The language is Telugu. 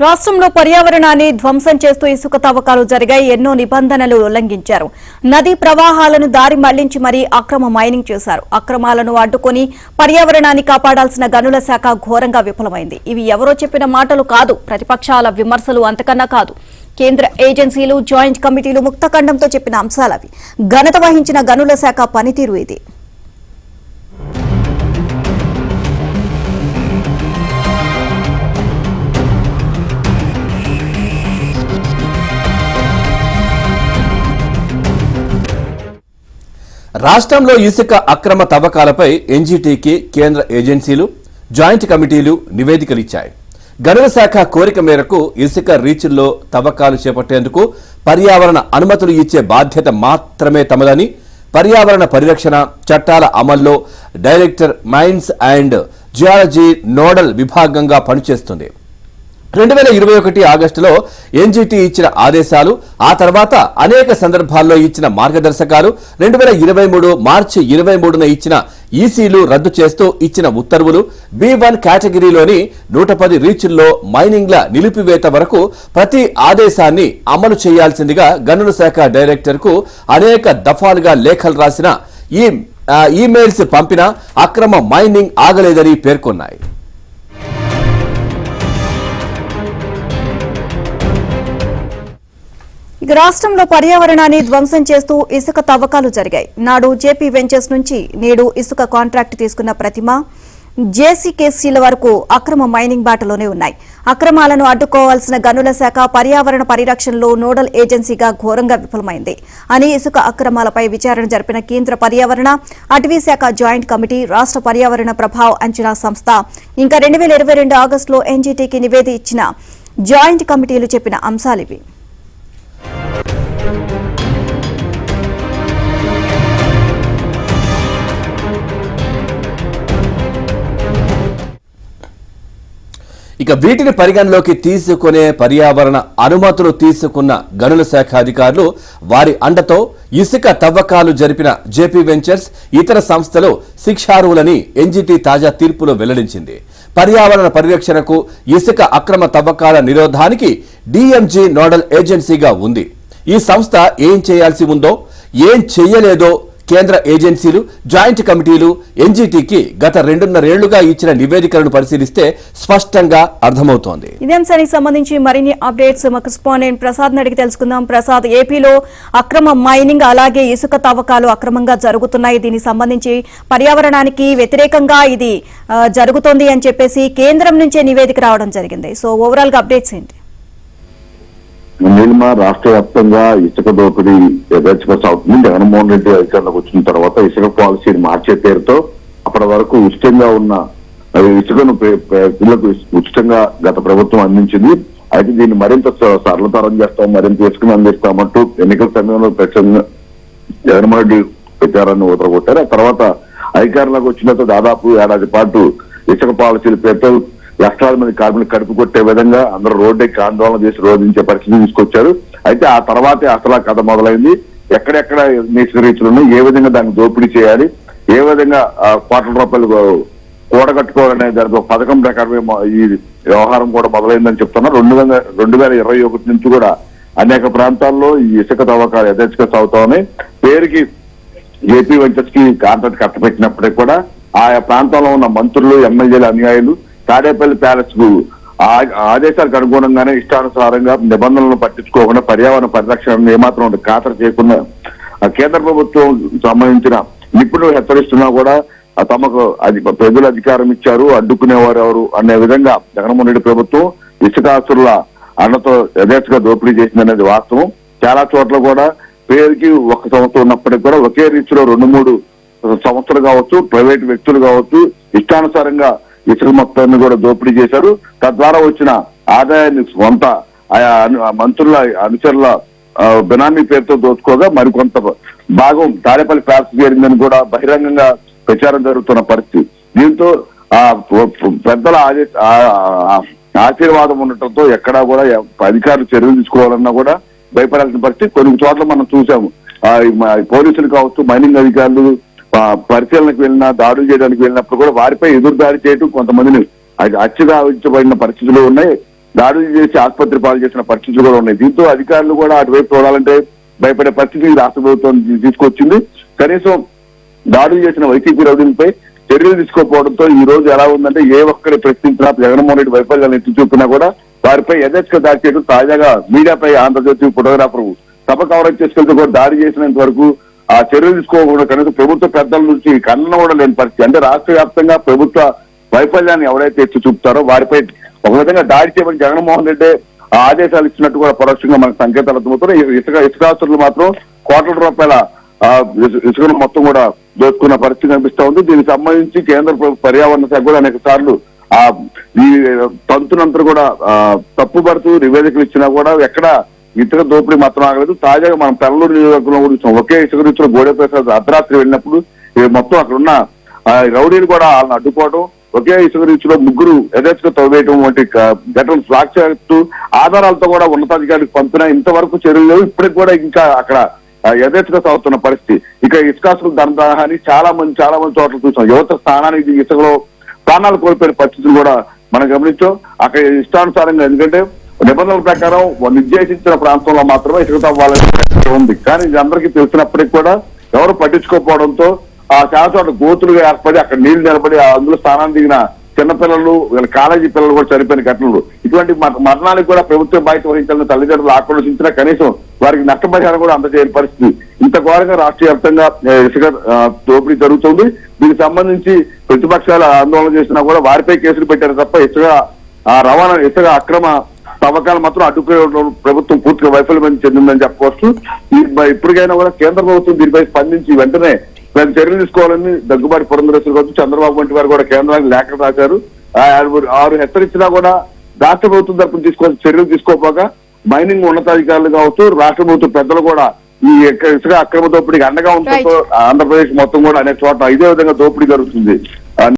రాష్ట్రంలో పర్యావరణాన్ని ధ్వంసం చేస్తూ ఇసుక తవ్వకాలు జరిగాయి. ఎన్నో నిబంధనలు ఉల్లంఘించారు. నదీ ప్రవాహాలను దారి మళ్లించి మరీ అక్రమ మైనింగ్ చేశారు. అక్రమాలను అడ్డుకొని పర్యావరణాన్ని కాపాడాల్సిన గనుల శాఖ ఘోరంగా విఫలమైంది. ఇవి ఎవరో చెప్పిన మాటలు కాదు, ప్రతిపక్షాల విమర్శలు అంతకన్నా కాదు. కేంద్ర ఏజెన్సీలు, జాయింట్ కమిటీలు ముక్తఖండంతో చెప్పిన అంశాలవి. ఘనత వహించిన గనుల శాఖ పనితీరు ఇది. రాష్ట్రంలో ఇసుక అక్రమ తవ్వకాలపై ఎన్జీటీకి కేంద్ర ఏజెన్సీలు, జాయింట్ కమిటీలు నివేదికలు ఇచ్చాయి. గనుల శాఖ కోరిక మేరకు ఇసుక రీచ్ల్లో తవ్వకాలు చేపట్టేందుకు పర్యావరణ అనుమతులు ఇచ్చే బాధ్యత మాత్రమే తమదని, పర్యావరణ పరిరక్షణ చట్టాల అమల్లో director mines and geology nodal విభాగంగా పనిచేస్తుంది. 2021 ఆగస్టులో ఎన్జీటీ ఇచ్చిన ఆదేశాలు, ఆ తర్వాత అనేక సందర్భాల్లో ఇచ్చిన మార్గదర్శకాలు, 2023 మార్చి 23న ఇచ్చిన ఈసీలు రద్దు చేస్తూ ఇచ్చిన ఉత్తర్వులు, B1 కేటగిరీలోని 110 రీచ్ల్లో మైనింగ్ల నిలిపివేత వరకు ప్రతి ఆదేశాన్ని అమలు చేయాల్సిందిగా గనుల శాఖ డైరెక్టర్కు అనేక దఫాలుగా లేఖలు రాసిన ఈమెయిల్స్ పంపినా అక్రమ మైనింగ్ ఆగలేదని పేర్కొన్నాయి. రాష్ట్రంలో పర్యావరణాన్ని ధ్వంసం చేస్తూ ఇసుక తవ్వకాలు జరిగాయి. నాడు జేపీ వెంచర్స్ నుంచి నేడు ఇసుక కాంట్రాక్ట్ తీసుకున్న ప్రతిమ, జేసీకేసీల వరకు అక్రమ మైనింగ్ బాటలోనే ఉన్నాయి. అక్రమాలను అడ్డుకోవాల్సిన గనుల శాఖ పర్యావరణ పరిరక్షణలో నోడల్ ఏజెన్సీగా ఘోరంగా విఫలమైంది అని ఇసుక అక్రమాలపై విచారణ జరిపిన కేంద్ర పర్యావరణ, అటవీ శాఖ జాయింట్ కమిటీ, రాష్ట్ర పర్యావరణ ప్రభావ అంచనా సంస్థ, ఇంకా 2022 ఆగస్టులో ఎన్జీటీకి నివేదిక ఇచ్చిన జాయింట్ కమిటీలు చెప్పిన అంశాలివి. ఇక వీటిని పరిగణలోకి తీసుకునే పర్యావరణ అనుమతులు తీసుకున్న గనుల శాఖ అధికారులు, వారి అండతో ఇసుక తవ్వకాలు జరిపిన జేపీ వెంచర్స్, ఇతర సంస్థలు శిక్షార్హులని ఎన్జీటీ తాజా తీర్పులో వెల్లడించింది. పర్యావరణ పరిరక్షణకు, ఇసుక అక్రమ తవ్వకాల నిరోధానికి డీఎంజీ నోడల్ ఏజెన్సీగా ఉంది. ఈ సంస్థ ఏం చేయాల్సి ఉందో, ఏం చెయ్యలేదో కేంద్ర ఏజెన్సీలు, జాయింట్ కమిటీలు ఎన్జీటీకి గత 2.5 ఏళ్లుగా ఇచ్చిన నివేదికలను పరిశీలిస్తే స్పష్టంగా అర్థమవుతోంది. ఇదే అంశానికి సంబంధించి మరిన్ని అప్డేట్స్ మా కరెస్పాండెంట్ ప్రసాద్ అడిగి తెలుసుకుందాం. ప్రసాద్, ఏపీలో అక్రమ మైనింగ్ అలాగే ఇసుక తవ్వకాలు అక్రమంగా జరుగుతున్నాయి. దీనికి సంబంధించి పర్యావరణానికి వ్యతిరేకంగా ఇది జరుగుతోంది అని చెప్పేసి కేంద్రం నుంచే నివేదిక రావడం జరిగింది. సో ఓవరాల్ గా అప్డేట్స్ ఏంటి? నీలిమ, రాష్ట్ర వ్యాప్తంగా ఇసుక దోపిడీ యథేచ్ఛగా సాగుతుంది. జగన్మోహన్ రెడ్డి అధికారంలోకి వచ్చిన తర్వాత ఇసుక పాలసీని మార్చే పేరుతో అప్పటి వరకు ఉచితంగా ఉన్న ఇసుకను పిల్లలకు ఉచితంగా గత ప్రభుత్వం అందించింది. అయితే దీన్ని మరింత సరళతరం చేస్తాం, మరింత ఇసుకను అందిస్తామంటూ ఎన్నికల సమయంలో జగన్మోహన్ రెడ్డి ప్రచారాన్ని ఊదరగొట్టారు. ఆ తర్వాత అధికారంలోకి వచ్చిన దాదాపు ఏడాది పాటు ఇసుక పాలసీల పేరుతో లక్షలాది మంది కార్మికులు కడుపు కొట్టే విధంగా అందరూ రోడ్డెక్కి ఆందోళన చేసి రోధించే పరిస్థితి తీసుకొచ్చారు. అయితే ఆ తర్వాతే అసలు కథ మొదలైంది. ఎక్కడెక్కడ ఇసుక రీచ్లు ఉన్నాయి, ఏ విధంగా దాన్ని దోపిడీ చేయాలి, ఏ విధంగా కోట్ల రూపాయలు కూడగట్టుకోవాలనే దానికి ఒక పథకం ప్రకారమే ఈ వ్యవహారం కూడా మొదలైందని చెప్తున్నారు. 2021 నుంచి కూడా అనేక ప్రాంతాల్లో ఈ ఇసుక తవ్వకాలు యథేచ్ఛగా సాగుతా ఉన్నాయి. పేరుకి ఏపీ వెంచర్స్ కి కాంట్రాక్ట్ కట్టబెట్టినప్పటికీ కూడా ఆయా ప్రాంతంలో ఉన్న మంత్రులు, ఎమ్మెల్యేలు, అనుయాయులు తాడేపల్లి ప్యాలెస్ కు ఆదేశాలకు అనుగుణంగానే ఇష్టానుసారంగా నిబంధనలను పట్టించుకోకుండా పర్యావరణ పరిరక్షణ ఏమాత్రం ఖాతరు చేయకుండా కేంద్ర ప్రభుత్వం సంబంధించిన నిపుణులు హెచ్చరిస్తున్నా కూడా తమకు ప్రజలు అధికారం ఇచ్చారు, అడ్డుకునేవారు ఎవరు అనే విధంగా జగన్మోహన్ రెడ్డి ప్రభుత్వం ఇసుకాసురుల అండతో యథేచ్ఛగా దోపిడీ చేసిందనేది వాస్తవం. చాలా చోట్ల కూడా పేరుకి ఒక సంస్థ ఉన్నప్పటికీ కూడా ఒకే రీతిలో 2-3 సంస్థలు కావచ్చు, ప్రైవేట్ వ్యక్తులు కావచ్చు, ఇష్టానుసారంగా ఇసుక మొత్తాన్ని కూడా దోపిడీ చేశారు. తద్వారా వచ్చిన ఆదాయాన్ని సొంత ఆయా మంత్రుల, అనుచరుల బినామీ పేరుతో దోచుకోగా మరికొంత భాగం తాడేపల్లి ప్యాలెస్ చేరిందని కూడా బహిరంగంగా ప్రచారం జరుగుతున్న పరిస్థితి. దీంతో పెద్దల ఆశీర్వాదం ఉండటంతో ఎక్కడా కూడా అధికారులు చర్యలు తీసుకోవాలన్నా కూడా భయపడాల్సిన పరిస్థితి కొన్ని చోట్ల మనం చూసాము. పోలీసులు కావచ్చు, మైనింగ్ అధికారులు పరిశీలనకు వెళ్ళినా, దాడులు చేయడానికి వెళ్ళినప్పుడు కూడా వారిపై ఎదురుదాడి చేయడం, కొంతమందిని హత్యగా ఉంచబడిన పరిస్థితులు ఉన్నాయి. దాడులు చేసి ఆసుపత్రి పాలు చేసిన పరిస్థితులు కూడా ఉన్నాయి. దీంతో అధికారులు కూడా అటువైపు చూడాలంటే భయపడే పరిస్థితి రాష్ట్ర ప్రభుత్వం తీసుకొచ్చింది. కనీసం దాడులు చేసిన వైసీపీ రౌడీలపై చర్యలు తీసుకోకపోవడంతో ఈ రోజు ఎలా ఉందంటే ఏ ఒక్కరి ప్రశ్నించినా జగన్మోహన్ రెడ్డి వైఫల్యాన్ని ఎత్తి చూపినా కూడా వారిపై యథేచ్ఛగా దాడి చేయడం. తాజాగా మీడియాపై ఆంధ్రజ్యోతి ఫోటోగ్రాఫర్ సభ కవరేజ్ చేసుకెళ్తూ కూడా దాడి చేసినంత వరకు ఆ చర్యలు తీసుకోకుండా కనీసం ప్రభుత్వ పెద్దల నుంచి ఖండన కూడా లేని పరిస్థితి. అంటే రాష్ట్ర వ్యాప్తంగా ప్రభుత్వ వైఫల్యాన్ని ఎవరైతే ఎత్తి చూపుతారో వారిపై ఒక విధంగా దాడి చేయమని జగన్మోహన్ రెడ్డి ఆదేశాలు ఇచ్చినట్టు కూడా పరోక్షంగా మనకు సంకేతాలు అర్థమవుతున్నాయి. ఇసుకాస్తులు మాత్రం కోట్ల రూపాయల ఇసుకను మొత్తం కూడా దోచుకున్న పరిస్థితి కనిపిస్తా ఉంది. దీనికి సంబంధించి కేంద్ర పర్యావరణ శాఖ కూడా అనేక సార్లు ఈ తంతునంతా కూడా తప్పుపడుతూ నివేదికలు ఇచ్చినా కూడా ఎక్కడ ఇసుక దోపిడీ మాత్రం ఆగలేదు. తాజాగా మనం పెల్లూరు నియోజకవర్గంలో కూడా చూసాం. ఒకే ఇసుక రీతిలో గోడెప్రసాద్ అర్ధరాత్రి వెళ్ళినప్పుడు మొత్తం అక్కడ ఉన్న రౌడీలు కూడా వాళ్ళని అడ్డుకోవడం, ఒకే ఇసుక రీతిలో ముగ్గురు యథేచ్ఛగా తవ్వేయడం వంటి ఘటనలు సాక్షాత్తు ఆధారాలతో కూడా ఉన్నతాధికారికి పంపినా ఇంతవరకు చర్యలు లేవు. ఇప్పటికి కూడా ఇంకా అక్కడ యథేచ్ఛగా సాగుతున్న పరిస్థితి. ఇక ఇసుకాసులు ధనదాహాన్ని చాలా మంది చోట్ల చూసాం. యువత స్థానానికి ఇసుకలో ప్రాణాలు కోల్పోయిన పరిస్థితులు కూడా మనం గమనించాం. అక్కడ ఇష్టానుసారంగా, ఎందుకంటే నిబంధనల ప్రకారం నిర్దేశించిన ప్రాంతంలో మాత్రమే ఇసుక తవ్వాలని ఉంది. కానీ ఇది అందరికీ తెలిసినప్పటికీ కూడా ఎవరు పట్టించుకోకపోవడంతో ఆ చాలా చోట్ల గోతులుగా ఏర్పడి అక్కడ నీళ్లు నిలబడి అందులో స్థానాన్ని దిగిన చిన్నపిల్లలు, కాలేజీ పిల్లలు కూడా చనిపోయిన ఘటనలు. ఇటువంటి మరణాలకు కూడా ప్రభుత్వం బాధ్యత వహించాలని తల్లిదండ్రులు ఆక్రోశించినా కనీసం వారికి నష్టపరిహారం కూడా అందజేయని పరిస్థితి. ఇంత ఘోరంగా రాష్ట్ర వ్యాప్తంగా ఇసుక దోపిడీ జరుగుతుంది. దీనికి సంబంధించి ప్రతిపక్షాలు ఆందోళన చేసినా కూడా వారిపై కేసులు పెట్టారు తప్ప ఇసుక అక్రమ తవ్వకాలు మాత్రం అడ్డుకోవడం ప్రభుత్వం పూర్తిగా వైఫల్యం చెందిందని చెప్పవచ్చు. ఇప్పటికైనా కూడా కేంద్ర ప్రభుత్వం దీనిపై స్పందించి వెంటనే చర్యలు తీసుకోవాలని దగ్గుబాటి పురంధరేశ్వరి కావచ్చు, చంద్రబాబు వంటి వారు కూడా కేంద్రానికి లేఖ రాశారు. 6 హెచ్చరించినా కూడా రాష్ట్ర ప్రభుత్వం తరఫున తీసుకోవాల్సిన చర్యలు తీసుకోపోగా మైనింగ్ ఉన్నతాధికారులు కావచ్చు, రాష్ట్ర ప్రభుత్వ పెద్దలు కూడా ఈ ఇసుక అక్రమ దోపిడీకి అండగా ఉండటంతో ఆంధ్రప్రదేశ్ మొత్తం కూడా అనే చోట ఇదే విధంగా దోపిడీ జరుగుతుంది.